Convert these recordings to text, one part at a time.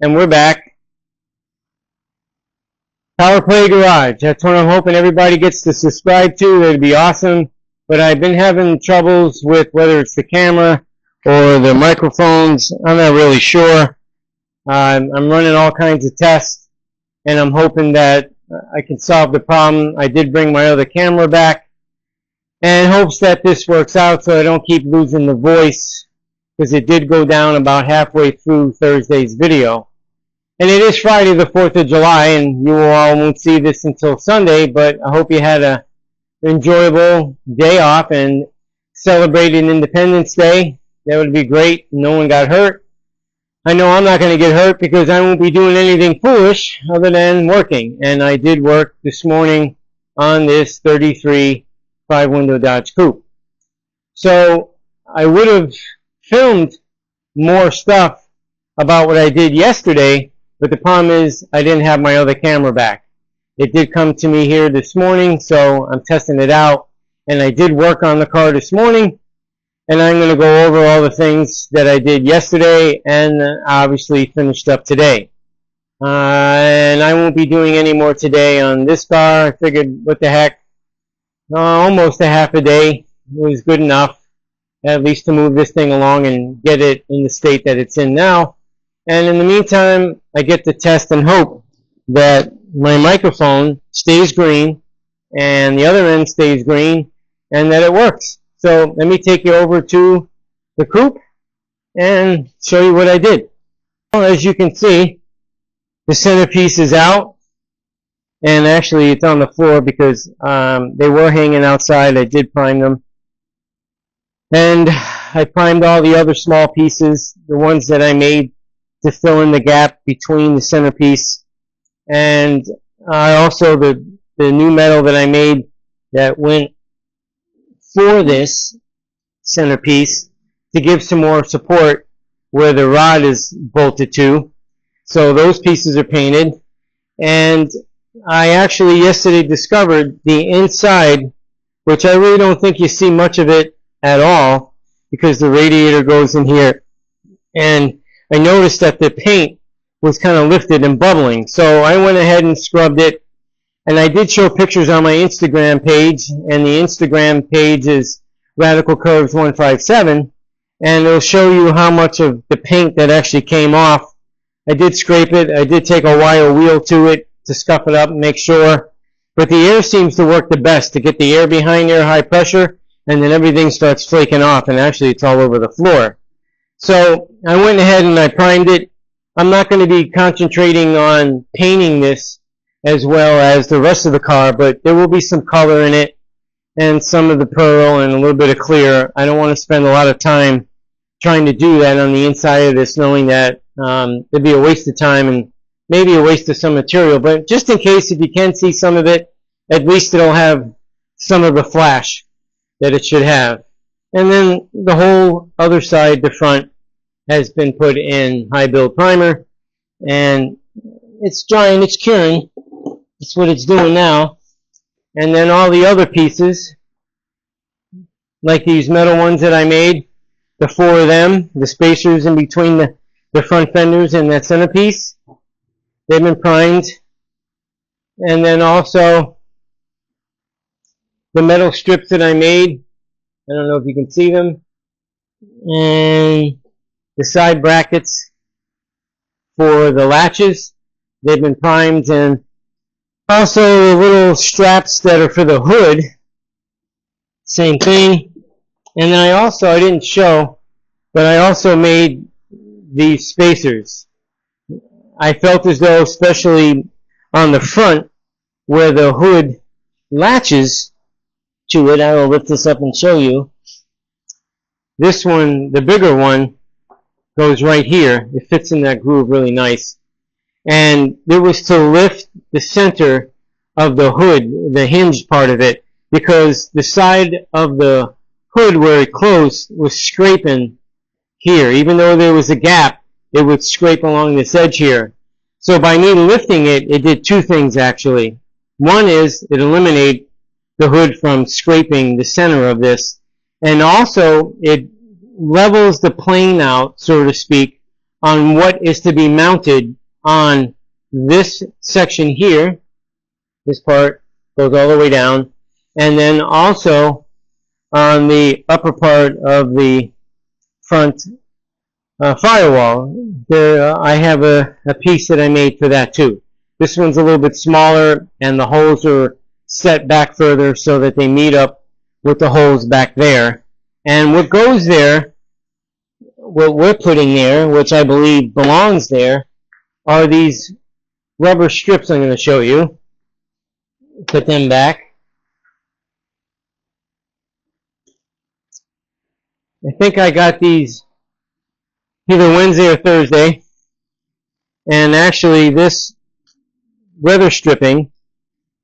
and we're back. Power Play Garage. That's what I'm hoping everybody gets to subscribe to. That'd be awesome. But I've been having troubles with whether it's the camera or the microphones. I'm not really sure. I'm running all kinds of tests, and I'm hoping that I can solve the problem. I did bring my other camera back, and hopes that this works out so I don't keep losing the voice, because it did go down about halfway through Thursday's video. And it is Friday the 4th of July, and you all won't see this until Sunday, but I hope you had an enjoyable day off and celebrated Independence Day. That would be great. No one got hurt. I know I'm not going to get hurt because I won't be doing anything foolish other than working. And I did work this morning on this 33 5-window Dodge Coupe. So I would have filmed more stuff about what I did yesterday, but the problem is I didn't have my other camera back. It did come to me here this morning, so I'm testing it out. And I did work on the car this morning, and I'm going to go over all the things that I did yesterday and obviously finished up today. And I won't be doing any more today on this car. I figured, what the heck, almost a half a day was good enough, at least to move this thing along and get it in the state that it's in now. And in the meantime, I get to test and hope that my microphone stays green and the other end stays green and that it works. So let me take you over to the coupe and show you what I did. Well, as you can see, the centerpiece is out, and actually it's on the floor because they were hanging outside. I did prime them. And I primed all the other small pieces, the ones that I made to fill in the gap between the centerpiece. And also the new metal that I made that went for this centerpiece to give some more support where the rod is bolted to. So those pieces are painted. And I actually yesterday discovered the inside, which I really don't think you see much of it at all because the radiator goes in here. And I noticed that the paint was kind of lifted and bubbling. So I went ahead and scrubbed it. And I did show pictures on my Instagram page. And the Instagram page is Radical Curves 157. And it'll show you how much of the paint that actually came off. I did scrape it. I did take a wire wheel to it to scuff it up and make sure. But the air seems to work the best to get the air behind there, high pressure. And then everything starts flaking off. And actually it's all over the floor. So I went ahead and I primed it. I'm not going to be concentrating on painting this as well as the rest of the car, but there will be some color in it and some of the pearl and a little bit of clear. I don't want to spend a lot of time trying to do that on the inside of this, knowing that it'd be a waste of time and maybe a waste of some material. But just in case, if you can see some of it, at least it'll have some of the flash that it should have. And then the whole other side, the front, has been put in high build primer, and it's drying, it's curing. That's what it's doing now. And then all the other pieces, like these metal ones that I made, the four of them, the spacers in between the front fenders and that centerpiece, they've been primed. And then also the metal strips that I made, I don't know if you can see them, and the side brackets for the latches, they've been primed, and also the little straps that are for the hood, same thing. And then I didn't show, but I also made these spacers. I felt as though, especially on the front, where the hood latches to it, I will lift this up and show you. This one, the bigger one, goes right here. It fits in that groove really nice. And it was to lift the center of the hood, the hinged part of it, because the side of the hood where it closed was scraping here. Even though there was a gap, it would scrape along this edge here. So by me lifting it, it did two things actually. One is it eliminated the hood from scraping the center of this, and also it levels the plane out, so to speak, on what is to be mounted on this section here. This part goes all the way down, and then also on the upper part of the front firewall. There, I have a piece that I made for that too. This one's a little bit smaller, and the holes are set back further so that they meet up with the holes back there. And what goes there, what we're putting there, which I believe belongs there, are these rubber strips I'm going to show you. Put them back. I think I got these either Wednesday or Thursday. And actually this weather stripping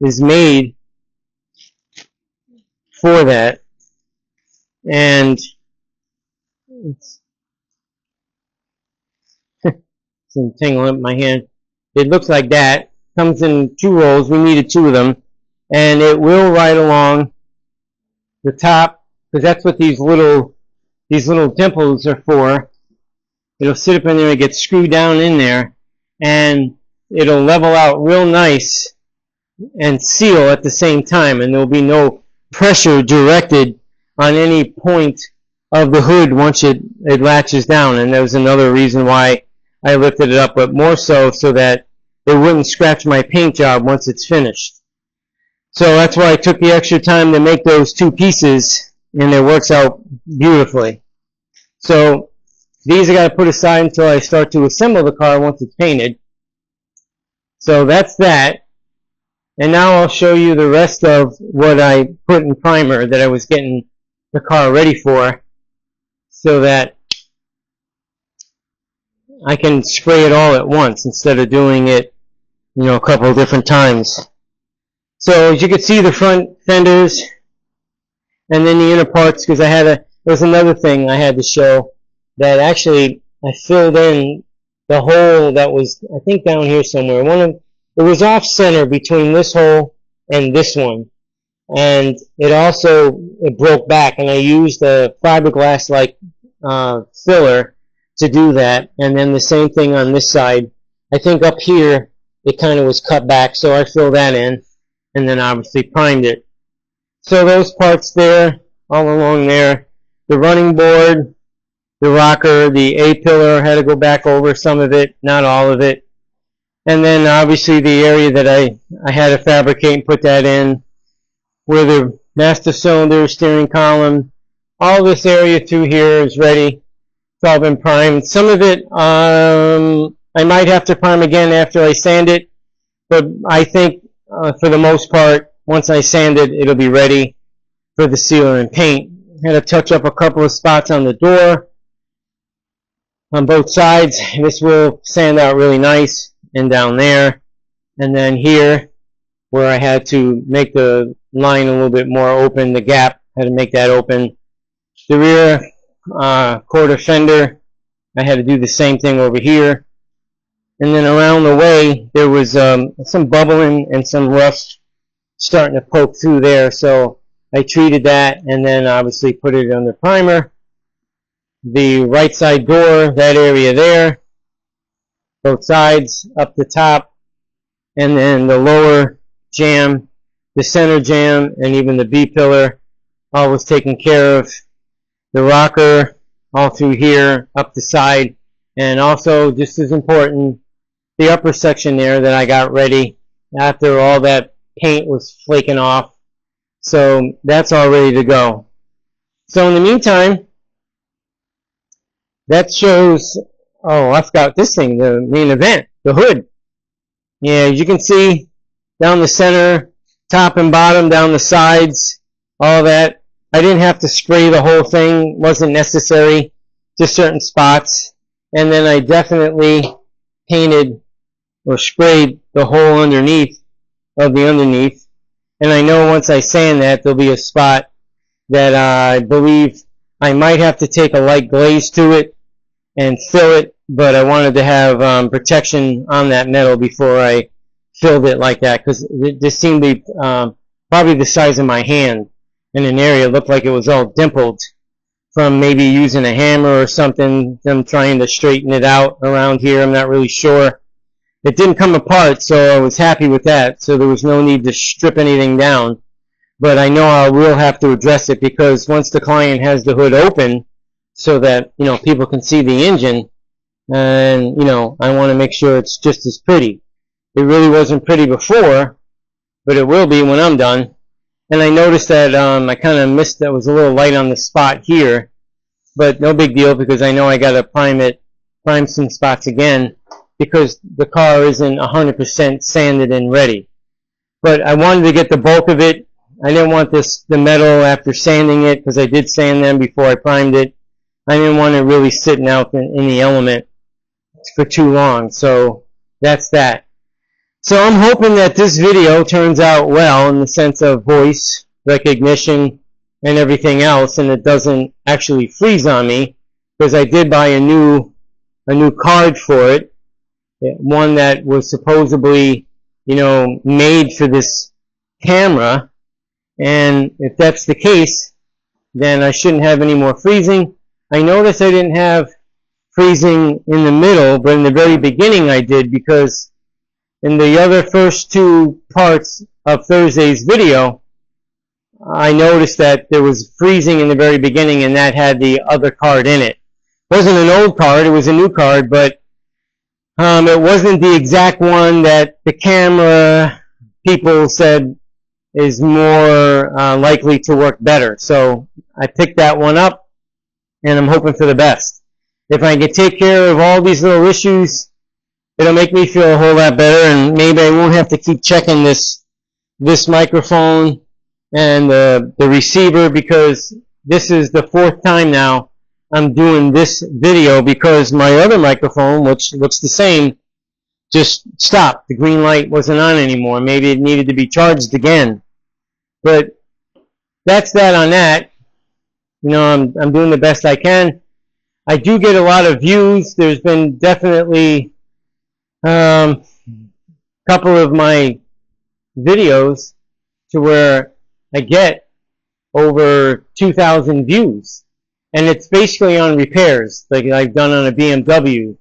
is made for that. And it's entangling up my hand. It looks like that. Comes in 2 rolls. We needed 2 of them. And it will ride along the top, because that's what these little dimples are for. It'll sit up in there and get screwed down in there, and it'll level out real nice and seal at the same time, and there'll be no pressure directed on any point of the hood once it latches down. And that was another reason why I lifted it up, but more so that it wouldn't scratch my paint job once it's finished. So that's why I took the extra time to make those 2 pieces, and it works out beautifully. So these I got to put aside until I start to assemble the car once it's painted. So that's that. And now I'll show you the rest of what I put in primer that I was getting the car ready for, so that I can spray it all at once instead of doing it, a couple of different times. So as you can see, the front fenders and then the inner parts, because there was another thing I had to show, that actually I filled in the hole that was, I think, down here somewhere. It was off center between this hole and this one, and it broke back, and I used a fiberglass like filler to do that. And then the same thing on this side. I think up here it kind of was cut back, so I filled that in, and then obviously primed it. So those parts there, all along there, the running board, the rocker, the A-pillar, had to go back over some of it, not all of it. And then obviously the area that I had to fabricate and put that in, where the master cylinder, steering column, all this area through here is ready. It's all been primed. Some of it I might have to prime again after I sand it, but I think for the most part, once I sand it, it'll be ready for the sealer and paint. I had to touch up a couple of spots on the door on both sides. This will sand out really nice, and down there, and then here where I had to make the line a little bit more open, the gap, I had to make that open. The rear quarter fender, I had to do the same thing over here. And then around the way, there was some bubbling and some rust starting to poke through there, so I treated that and then obviously put it under primer. The right side door, that area there, both sides, up the top, and then the lower jamb, the center jamb, and even the B-pillar, all was taken care of. The rocker, all through here, up the side, and also, just as important, the upper section there that I got ready after all that paint was flaking off. So that's all ready to go. So in the meantime, that shows, oh, I forgot this thing, the main event, the hood. Yeah, you can see down the center, top and bottom, down the sides, all that. I didn't have to spray the whole thing, wasn't necessary, just certain spots. And then I definitely painted or sprayed the whole underneath of the underneath. And I know once I sand that, there'll be a spot that I believe I might have to take a light glaze to it and fill it, but I wanted to have protection on that metal before I filled it like that, because this seemed to be probably the size of my hand in an area. It looked like it was all dimpled. from maybe using a hammer or something, them trying to straighten it out around here. I'm not really sure. It didn't come apart, so I was happy with that. So there was no need to strip anything down. But I know I will have to address it, because once the client has the hood open so that, you know, people can see the engine, and, you know, I want to make sure it's just as pretty. It really wasn't pretty before, but it will be when I'm done. And I noticed that I kind of missed, that was a little light on the spot here, but no big deal, because I know I got to prime some spots again, because the car isn't 100% sanded and ready. But I wanted to get the bulk of it. I didn't want the metal after sanding it, because I did sand them before I primed it. I didn't want it really sitting out in the element for too long, so that's that. So I'm hoping that this video turns out well in the sense of voice recognition and everything else, and it doesn't actually freeze on me, because I did buy a new card for it, one that was supposedly, you know, made for this camera. And if that's the case, then I shouldn't have any more freezing. I noticed I didn't have freezing in the middle, but in the very beginning I did, because in the other first two parts of Thursday's video, I noticed that there was freezing in the very beginning, and that had the other card in it. It wasn't an old card, it was a new card, but it wasn't the exact one that the camera people said is more likely to work better. So I picked that one up, and I'm hoping for the best. If I can take care of all these little issues, it'll make me feel a whole lot better, and maybe I won't have to keep checking this microphone and the receiver, because this is the fourth time now I'm doing this video, because my other microphone, which looks the same, just stopped. The green light wasn't on anymore. Maybe it needed to be charged again. But that's that on that. You know, I'm doing the best I can. I do get a lot of views. There's been definitely a couple of my videos to where I get over 2,000 views. And it's basically on repairs, like I've done on a BMW.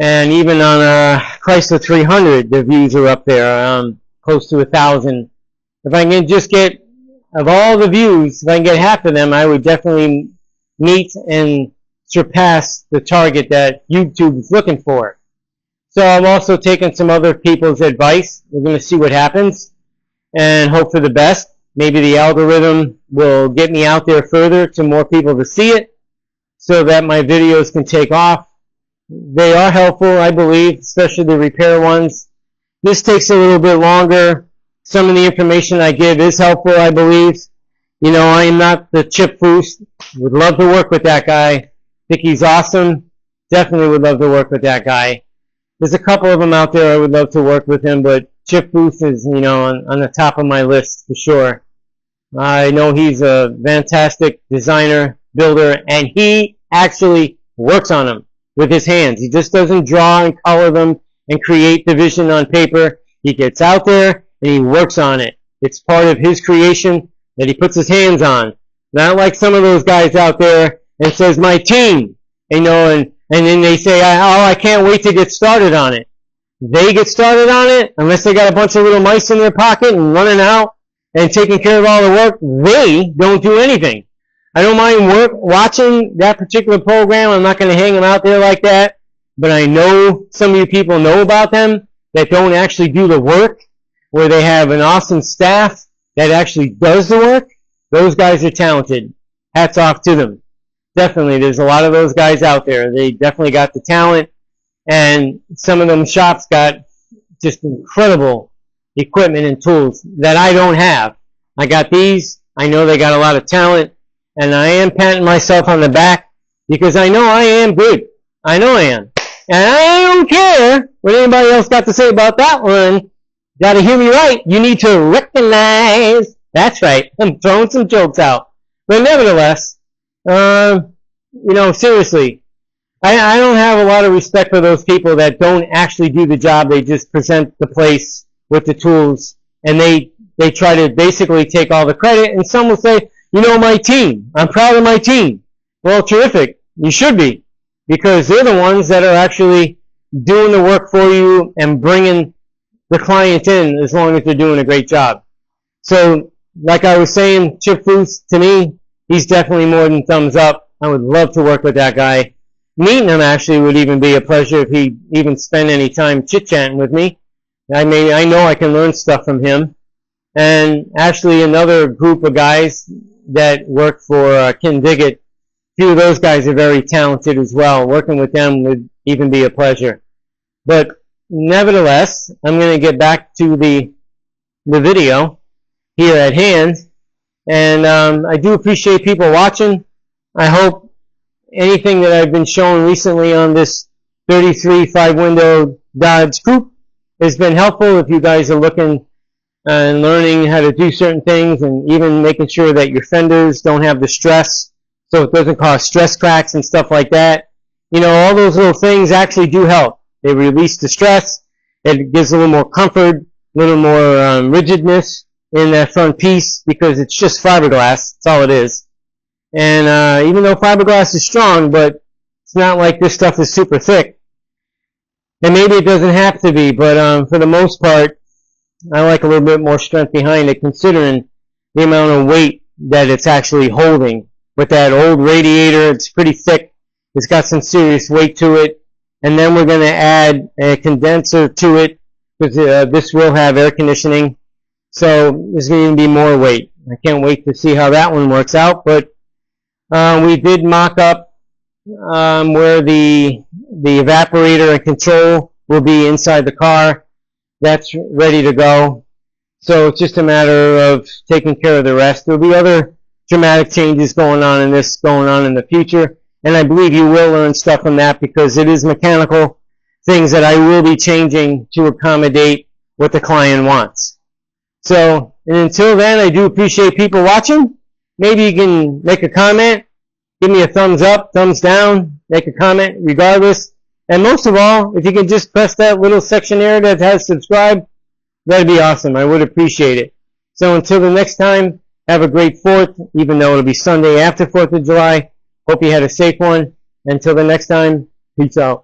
And even on a Chrysler 300, the views are up there, close to 1,000. If I can just get, of all the views, if I can get half of them, I would definitely meet and surpass the target that YouTube is looking for. So I'm also taking some other people's advice. We're going to see what happens and hope for the best. Maybe the algorithm will get me out there further to more people to see it, so that my videos can take off. They are helpful, I believe, especially the repair ones. This takes a little bit longer. Some of the information I give is helpful, I believe. You know, I am not the Chip Boost. Would love to work with that guy. Think he's awesome. Definitely would love to work with that guy. There's a couple of them out there I would love to work with him, but Chip Booth is, you know, on the top of my list for sure. I know he's a fantastic designer, builder, and he actually works on them with his hands. He just doesn't draw and color them and create the vision on paper. He gets out there and he works on it. It's part of his creation that he puts his hands on. Not like some of those guys out there and says, my team, you know, and then they say, oh, I can't wait to get started on it. They get started on it, unless they got a bunch of little mice in their pocket and running out and taking care of all the work, they don't do anything. I don't mind watching that particular program. I'm not going to hang them out there like that. But I know some of you people know about them that don't actually do the work, where they have an awesome staff that actually does the work. Those guys are talented. Hats off to them. Definitely, there's a lot of those guys out there. They definitely got the talent. And some of them shops got just incredible equipment and tools that I don't have. I got these. I know they got a lot of talent. And I am patting myself on the back because I know I am good. I know I am. And I don't care what anybody else got to say about that one. Got to hear me right. You need to recognize. That's right. I'm throwing some jokes out. But nevertheless, you know, seriously, I don't have a lot of respect for those people that don't actually do the job. They just present the place with the tools, and they try to basically take all the credit. And some will say, you know, my team. I'm proud of my team. Well, terrific. You should be, because they're the ones that are actually doing the work for you and bringing the client in, as long as they're doing a great job. So, like I was saying, Chip Foose, to me, he's definitely more than thumbs up. I would love to work with that guy. Meeting him actually would even be a pleasure if he even spent any time chit-chatting with me. I know I can learn stuff from him. And actually another group of guys that work for Ken Diggett, a few of those guys are very talented as well. Working with them would even be a pleasure. But nevertheless, I'm going to get back to the video here at hand. And I do appreciate people watching. I hope anything that I've been showing recently on this 33 5-window Dodge Coupe has been helpful. If you guys are looking and learning how to do certain things, and even making sure that your fenders don't have the stress, so it doesn't cause stress cracks and stuff like that. You know, all those little things actually do help. They release the stress. It gives a little more comfort, a little more rigidness in that front piece, because it's just fiberglass. That's all it is. And even though fiberglass is strong, but it's not like this stuff is super thick. And maybe it doesn't have to be, but for the most part, I like a little bit more strength behind it, considering the amount of weight that it's actually holding. With that old radiator, it's pretty thick. It's got some serious weight to it. And then we're going to add a condenser to it, because this will have air conditioning. So there's going to be more weight. I can't wait to see how that one works out. But we did mock up where the evaporator and control will be inside the car. That's ready to go. So it's just a matter of taking care of the rest. There'll be other dramatic changes going on in the future. And I believe you will learn stuff from that, because it is mechanical things that I will be changing to accommodate what the client wants. So, and until then, I do appreciate people watching. Maybe you can make a comment, give me a thumbs up, thumbs down, make a comment regardless. And most of all, if you can just press that little section there that has subscribe, that'd be awesome. I would appreciate it. So until the next time, have a great 4th, even though it'll be Sunday after 4th of July. Hope you had a safe one. Until the next time, peace out.